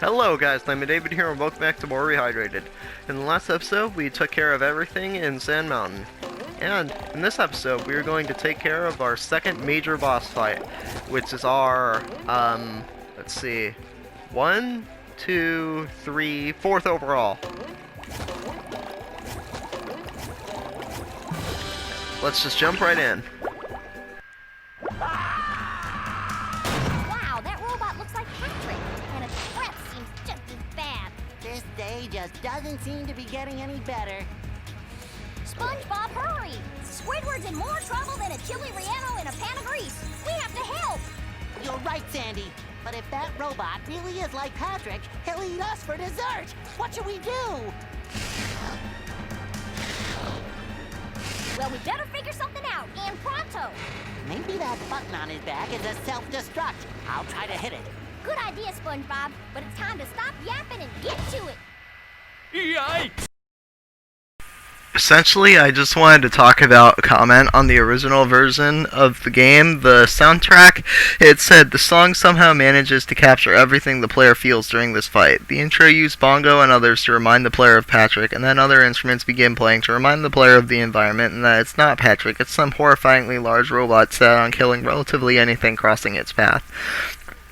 Hello guys, I'm David here and welcome back to more Rehydrated. In the last episode, we took care of everything in Sand Mountain. And in this episode, we are going to take care of our second major boss fight, which is our, let's see, 1, 2, 3, 4th overall. Let's just jump right in. This day just doesn't seem to be getting any better. SpongeBob, hurry! Squidward's in more trouble than a chili relleno in a pan of grease. We have to help! You're right, Sandy. But if that robot really is like Patrick, he'll eat us for dessert. What should we do? Well, we better figure something out, and pronto! Maybe that button on his back is a self-destruct. I'll try to hit it. Good idea, SpongeBob, but it's time to stop yapping and get to it! Yikes! Essentially, I just wanted to comment on the original version of the game. The soundtrack, it said, the song somehow manages to capture everything the player feels during this fight. The intro used bongo and others to remind the player of Patrick, and then other instruments begin playing to remind the player of the environment and that it's not Patrick, it's some horrifyingly large robot set on killing relatively anything crossing its path.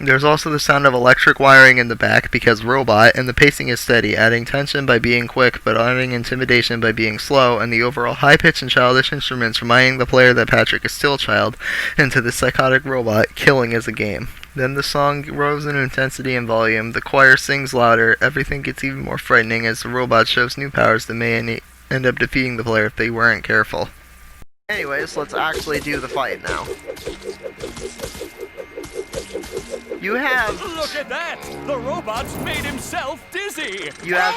There's also the sound of electric wiring in the back because robot, and the pacing is steady, adding tension by being quick, but adding intimidation by being slow, and the overall high-pitched and childish instruments reminding the player that Patrick is still a child, and to the psychotic robot, killing is a game. Then the song grows in intensity and volume, the choir sings louder, everything gets even more frightening as the robot shows new powers that may end up defeating the player if they weren't careful. Anyways, let's actually do the fight now. You have... Look at that! The robot's made himself dizzy! You have...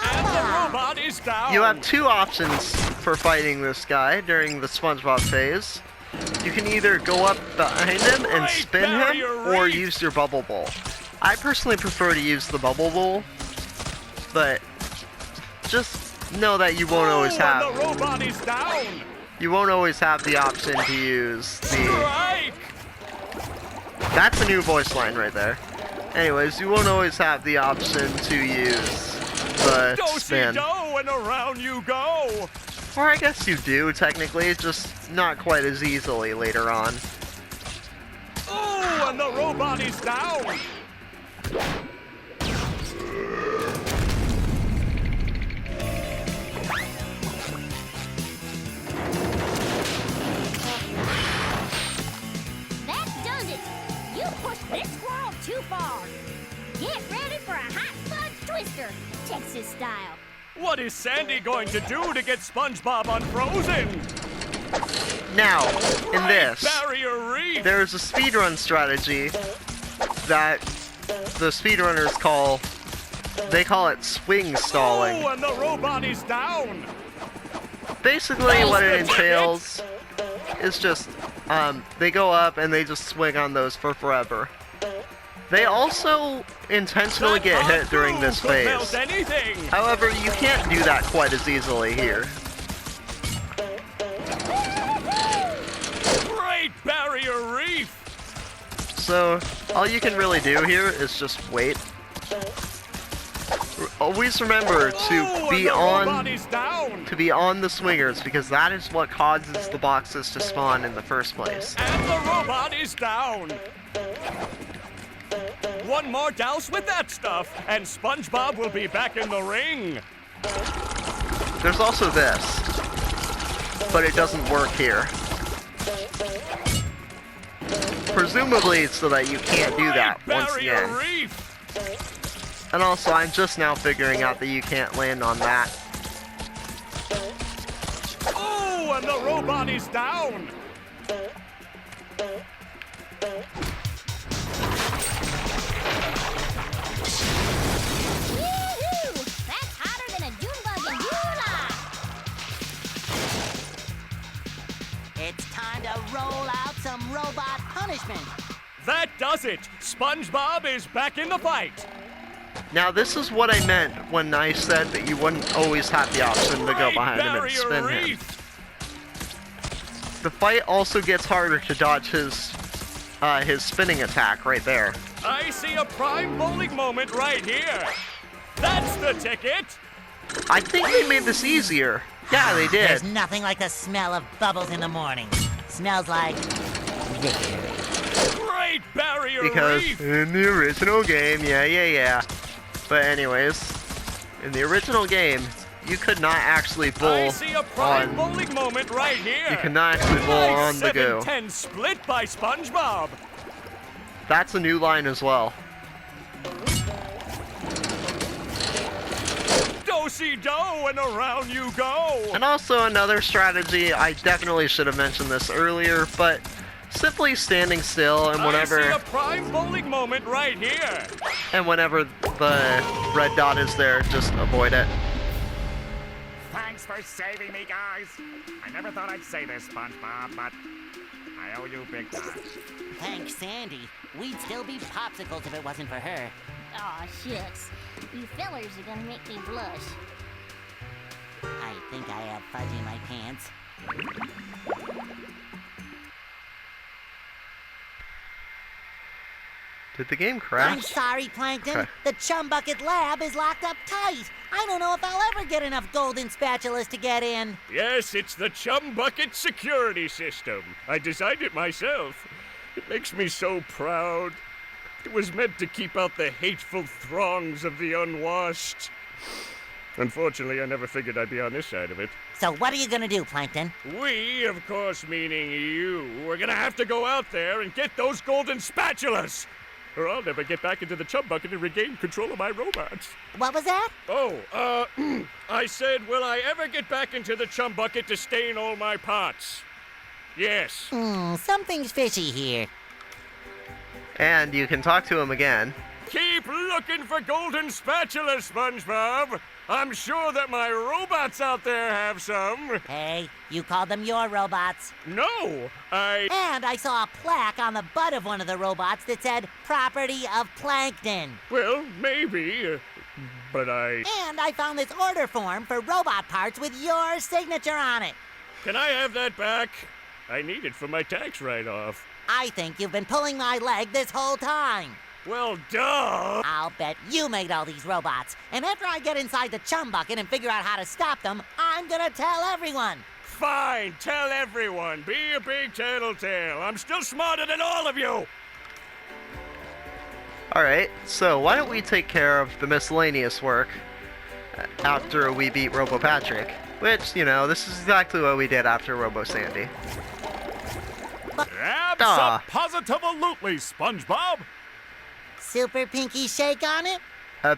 And the robot is down! You have two options for fighting this guy during the SpongeBob phase. You can either go up behind him and spin him, or use your bubble bowl. I personally prefer to use the bubble bowl, but just know that you won't always have... And the robot is down! You won't always have the option to use the... Strike! That's a new voice line right there. Anyways, you won't always have the option to use the spin. Do-si-do and around you go! Or I guess you do, technically, just not quite as easily later on. Oh, and the robot is down! This squirrel too far. Get ready for a hot fudge twister, Texas style. What is Sandy going to do to get SpongeBob unfrozen? Now, in this, Barrier Reef! there's a speedrun strategy that the speedrunners call it swing stalling. Oh, and the robot is down! Basically, what it entails is just, they go up and they just swing on those for forever. They also intentionally get hit during this phase. However, you can't do that quite as easily here. Great Barrier Reef! So, all you can really do here is just wait. Always remember to be on the swingers, because that is what causes the boxes to spawn in the first place. And the robot is down! One more douse with that stuff, and SpongeBob will be back in the ring! There's also this, but it doesn't work here. Presumably so that you can't do that once again. Reef. And also, I'm just now figuring out that you can't land on that. Oh, and the robot is down! It's time to roll out some robot punishment. That does it! SpongeBob is back in the fight! Now, this is what I meant when I said that you wouldn't always have the option to go behind him and spin him. The fight also gets harder to dodge his his spinning attack right there. I see a prime bowling moment right here. That's the ticket. I think they made this easier. Yeah, they did. There's nothing like the smell of bubbles in the morning. Smells like victory. Great barrier Because reef. in the original game, yeah. But anyways, in the original game, you could not actually bowl I see a prime on. bowling moment right here. You cannot actually bowl Nice on the go. 7-10 split by SpongeBob. That's a new line as well. Do-si-do and around you go. And also another strategy, I definitely should have mentioned this earlier, but simply standing still and I whenever see a prime bowling moment right here. the red dot is there, just avoid it. Thanks for saving me, guys. I never thought I'd say this, SpongeBob, but I owe you big time. Thanks, Sandy. We'd still be popsicles if it wasn't for her. Aw, shucks. You fellers are gonna make me blush. I think I have fudge in my pants. Did the game I'm crash? sorry, Plankton. Okay. The Chum Bucket lab is locked up tight. I don't know if I'll ever get enough golden spatulas to get in. Yes, it's the Chum Bucket security system. I designed it myself. It makes me so proud. It was meant to keep out the hateful throngs of the unwashed. Unfortunately, I never figured I'd be on this side of it. So what are you gonna do, Plankton? We, of course meaning you, are gonna have to go out there and get those golden spatulas! Or I'll never get back into the Chum Bucket and regain control of my robots. What was that? Oh, I said, will I ever get back into the Chum Bucket to stain all my pots? Yes. Something's fishy here. And you can talk to him again. Keep looking for golden spatulas, SpongeBob. I'm sure that my robots out there have some. Hey, you called them your robots. No, And I saw a plaque on the butt of one of the robots that said, property of Plankton. well, maybe, but And I found this order form for robot parts with your signature on it. Can I have that back? I need it for my tax write-off. I think you've been pulling my leg this whole time. Well, duh. I'll bet you made all these robots. And after I get inside the Chum Bucket and figure out how to stop them, I'm gonna tell everyone. Fine, tell everyone. Be a big tattletale. I'm still smarter than all of you. Alright, so why don't we take care of the miscellaneous work after we beat Robo Patrick? Which, this is exactly what we did after Robo Sandy. Abso-positively, SpongeBob. Super pinky shake on it?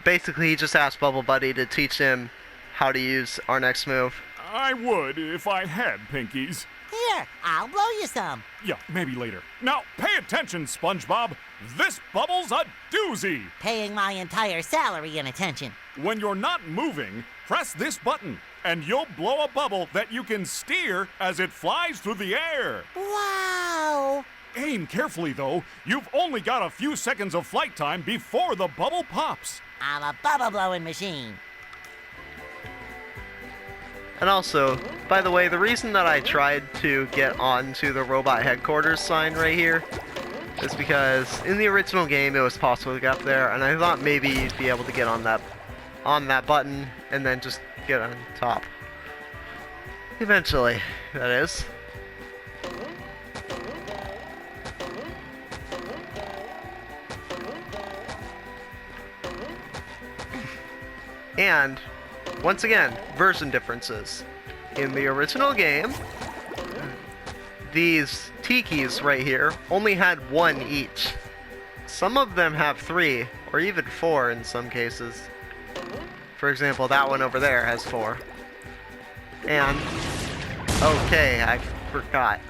Basically, he just asked Bubble Buddy to teach him how to use our next move. I would if I had pinkies. Here, I'll blow you some. Yeah, maybe later. Now, pay attention, SpongeBob. This bubble's a doozy. Paying my entire salary in attention. When you're not moving, press this button, and you'll blow a bubble that you can steer as it flies through the air. Wow! Aim carefully, though. You've only got a few seconds of flight time before the bubble pops. I'm a bubble blowing machine. And also, by the way, the reason that I tried to get onto the robot headquarters sign right here is because in the original game it was possible to get up there, and I thought maybe you'd be able to get on that button and then just get on top. Eventually, that is. And once again, version differences. In the original game, these tikis right here only had one each. Some of them have 3, or even 4 in some cases. For example, that one over there has 4. And, okay, I forgot.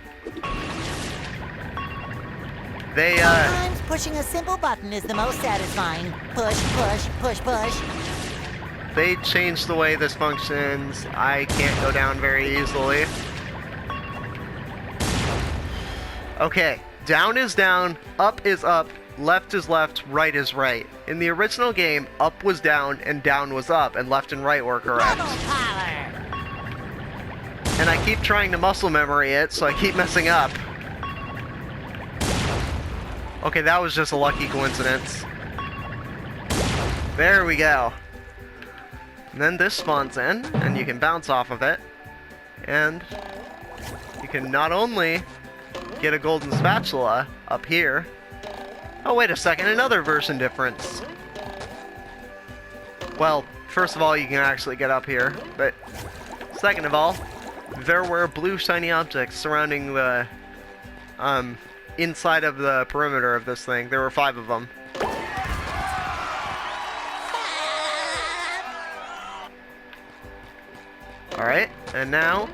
Sometimes pushing a simple button is the most satisfying. Push, push, push, push. They changed the way this functions. I can't go down very easily. Okay, down is down, up is up, left is left, right is right. In the original game, up was down and down was up, and left and right were correct. Double power. And I keep trying to muscle memory it, so I keep messing up. Okay, that was just a lucky coincidence. There we go. And then this spawns in, and you can bounce off of it. And you can not only get a golden spatula up here. Oh, wait a second, another version difference. Well, first of all, you can actually get up here, but second of all, there were blue shiny objects surrounding the, inside of the perimeter of this thing. There were 5 of them. Alright, and now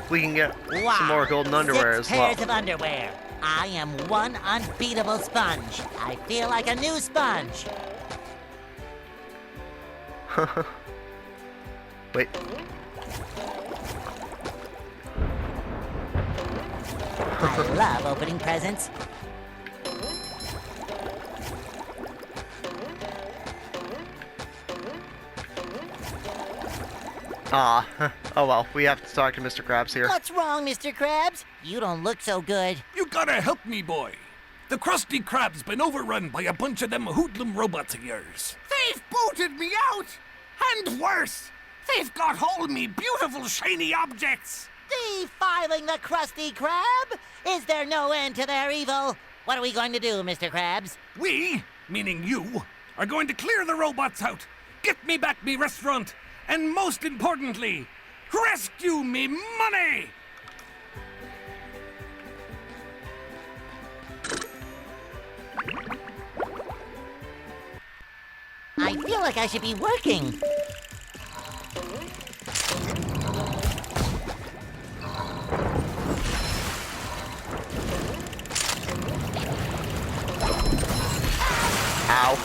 we can get some more golden underwear as 6 well. pairs of underwear. I am one unbeatable sponge. I feel like a new sponge. Wait. I love opening presents. Ah, oh well, we have to talk to Mr. Krabs here. What's wrong, Mr. Krabs? You don't look so good. You gotta help me, boy. The Krusty Krab's been overrun by a bunch of them hoodlum robots of yours. They've booted me out! And worse, they've got all me beautiful shiny objects! Defiling the Krusty Krab? Is there no end to their evil? What are we going to do, Mr. Krabs? We, meaning you, are going to clear the robots out, get me back me restaurant, and most importantly, rescue me money! I feel like I should be working. Ow.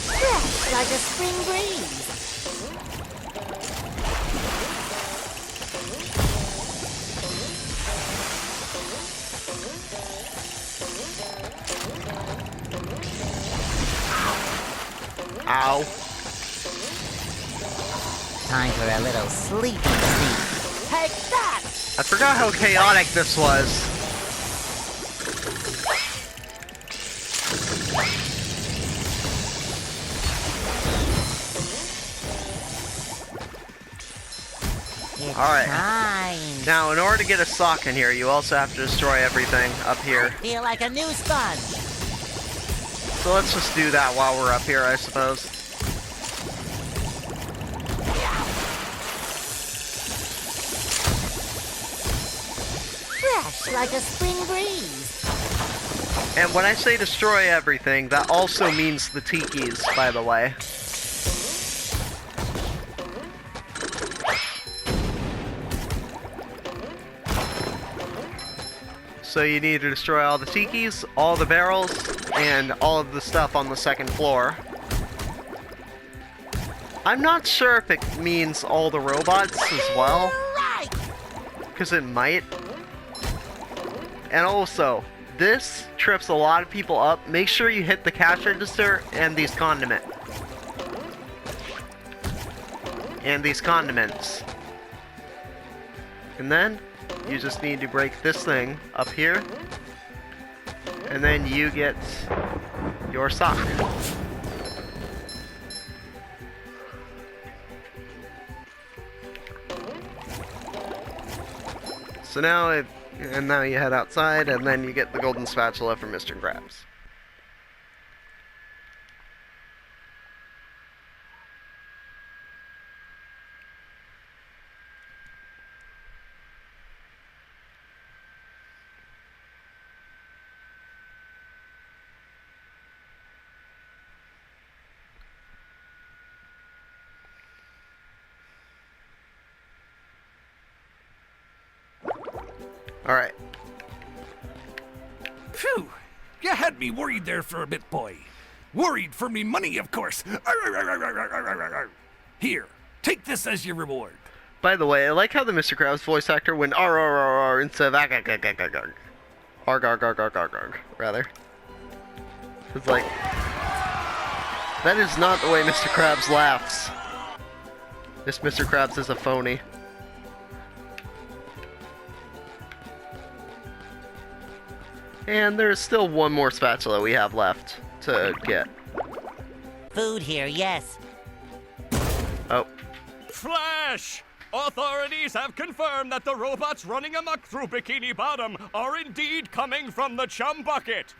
Fresh like a spring breeze. Ow. Time for a little sleepy sleep. Take that! I forgot how chaotic this was. It's Alright. time. Now, in order to get a sock in here, you also have to destroy everything up here. Feel like a new sponge. So let's just do that while we're up here, I suppose. Fresh like a spring breeze. And when I say destroy everything, that also means the tikis, by the way. So you need to destroy all the tikis, all the barrels, and all of the stuff on the second floor. I'm not sure if it means all the robots as well, Right! because it might. And also, this trips a lot of people up. Make sure you hit the cash register and these condiments. And then you just need to break this thing up here, and then you get your sock. So now now you head outside, and then you get the golden spatula from Mr. Krabs. Alright. Phew! You had me worried there for a bit, boy. Worried for me money, of course. Here, take this as your reward. By the way, I like how the Mr. Krabs voice actor went R instead of arg, rather. It's like, that is not the way Mr. Krabs laughs. This Mr. Krabs is a phony. And there's still one more spatula we have left to get. Food here, yes. Oh, Flash! Authorities have confirmed that the robots running amok through Bikini Bottom are indeed coming from the chum bucket.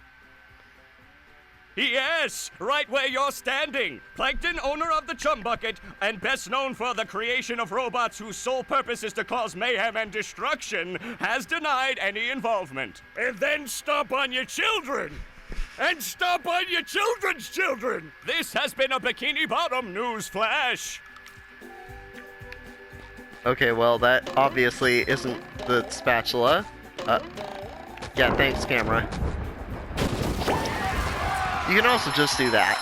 Yes, right where you're standing. Plankton, owner of the chum bucket, and best known for the creation of robots whose sole purpose is to cause mayhem and destruction, has denied any involvement. And then stomp on your children! And stomp on your children's children! This has been a Bikini Bottom news flash. okay, well, that obviously isn't the spatula. Yeah, thanks, camera. You can also just do that.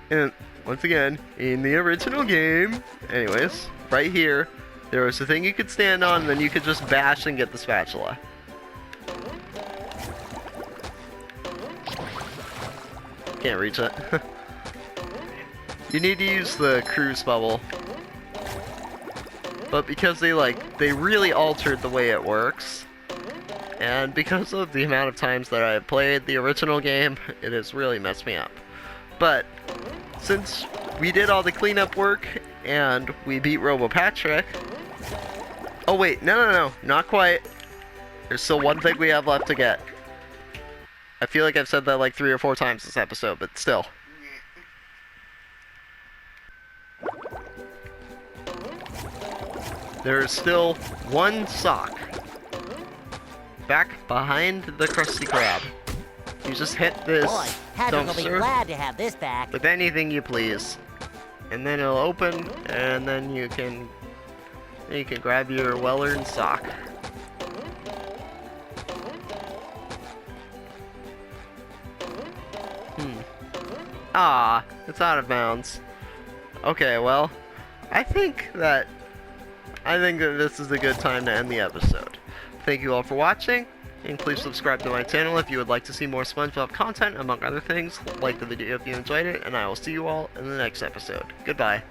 And once again, in the original game, anyways, right here, there was a thing you could stand on, and then you could just bash and get the spatula. Can't reach it. You need to use the cruise bubble. But because they really altered the way it works, and because of the amount of times that I played the original game, it has really messed me up. But since we did all the cleanup work and we beat RoboPatrick... Oh wait, no, not quite. There's still one thing we have left to get. I feel like I've said that like 3 or 4 times this episode, but still. There's still one sock. Back behind the Krusty Krab. You just hit this Boy, Patrick will be dumpster glad to have this back. with anything you please. And then it'll open, and then you can grab your well-earned sock. Ah, it's out of bounds. Okay, well, I think that this is a good time to end the episode. Thank you all for watching, and please subscribe to my channel if you would like to see more SpongeBob content, among other things. Like the video if you enjoyed it, and I will see you all in the next episode. Goodbye.